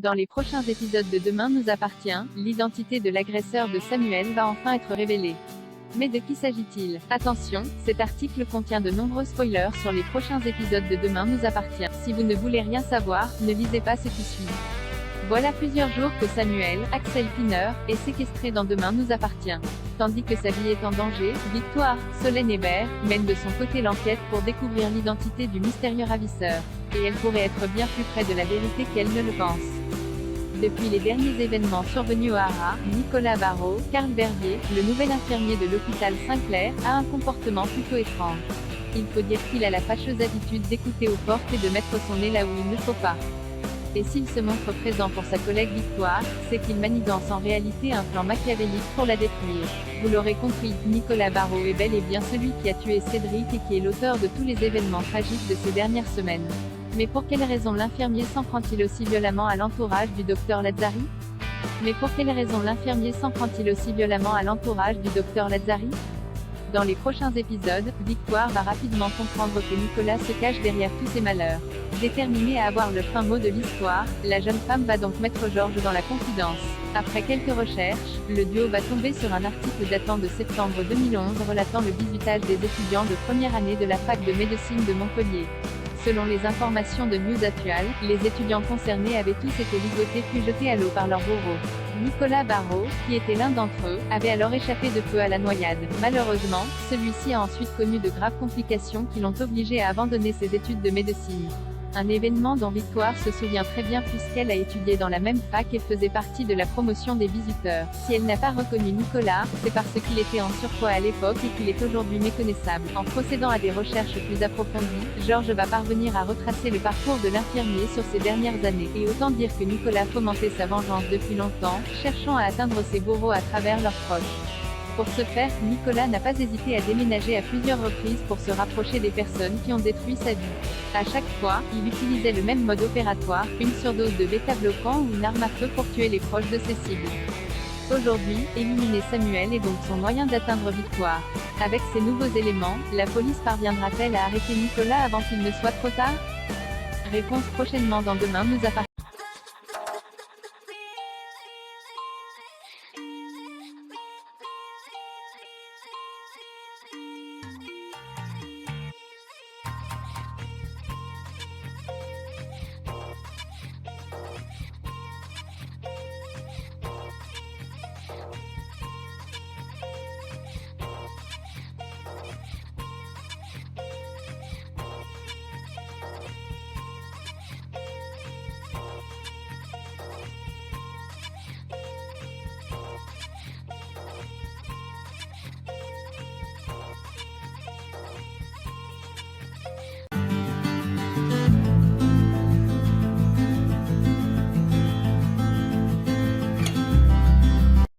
Dans les prochains épisodes de Demain nous appartient, l'identité de l'agresseur de Samuel va enfin être révélée. Mais de qui s'agit-il? Attention, cet article contient de nombreux spoilers sur les prochains épisodes de Demain nous appartient. Si vous ne voulez rien savoir, ne lisez pas ce qui suit. Voilà plusieurs jours que Samuel, Axel Pinner, est séquestré dans Demain nous appartient. Tandis que sa vie est en danger, Victoire, Solène Hébert, mène de son côté l'enquête pour découvrir l'identité du mystérieux ravisseur. Et elle pourrait être bien plus près de la vérité qu'elle ne le pense. Depuis les derniers événements survenus au Haras, Nicolas Barrault, Carl Verviers, le nouvel infirmier de l'hôpital Saint-Clair, a un comportement plutôt étrange. Il faut dire qu'il a la fâcheuse habitude d'écouter aux portes et de mettre son nez là où il ne faut pas. Et s'il se montre présent pour sa collègue Victoire, c'est qu'il manigance en réalité un plan machiavélique pour la détruire. Vous l'aurez compris, Nicolas Barrault est bel et bien celui qui a tué Cédric et qui est l'auteur de tous les événements tragiques de ces dernières semaines. Mais pour quelle raison l'infirmier s'en prend-il aussi violemment à l'entourage du docteur Lazzari? Dans les prochains épisodes, Victoire va rapidement comprendre que Nicolas se cache derrière tous ses malheurs. Déterminée à avoir le fin mot de l'histoire, la jeune femme va donc mettre Georges dans la confidence. Après quelques recherches, le duo va tomber sur un article datant de septembre 2011 relatant le bizutage des étudiants de première année de la fac de médecine de Montpellier. Selon les informations de News Actual, les étudiants concernés avaient tous été ligotés puis jetés à l'eau par leurs bourreaux. Nicolas Barrault, qui était l'un d'entre eux, avait alors échappé de peu à la noyade. Malheureusement, celui-ci a ensuite connu de graves complications qui l'ont obligé à abandonner ses études de médecine. Un événement dont Victoire se souvient très bien puisqu'elle a étudié dans la même fac et faisait partie de la promotion des visiteurs. Si elle n'a pas reconnu Nicolas, c'est parce qu'il était en surpoids à l'époque et qu'il est aujourd'hui méconnaissable. En procédant à des recherches plus approfondies, Georges va parvenir à retracer le parcours de l'infirmier sur ces dernières années. Et autant dire que Nicolas fomentait sa vengeance depuis longtemps, cherchant à atteindre ses bourreaux à travers leurs proches. Pour ce faire, Nicolas n'a pas hésité à déménager à plusieurs reprises pour se rapprocher des personnes qui ont détruit sa vie. À chaque fois, il utilisait le même mode opératoire, une surdose de bêta-bloquant ou une arme à feu pour tuer les proches de ses cibles. Aujourd'hui, éliminer Samuel est donc son moyen d'atteindre Victoire. Avec ces nouveaux éléments, la police parviendra-t-elle à arrêter Nicolas avant qu'il ne soit trop tard? Réponse prochainement dans Demain nous appartient.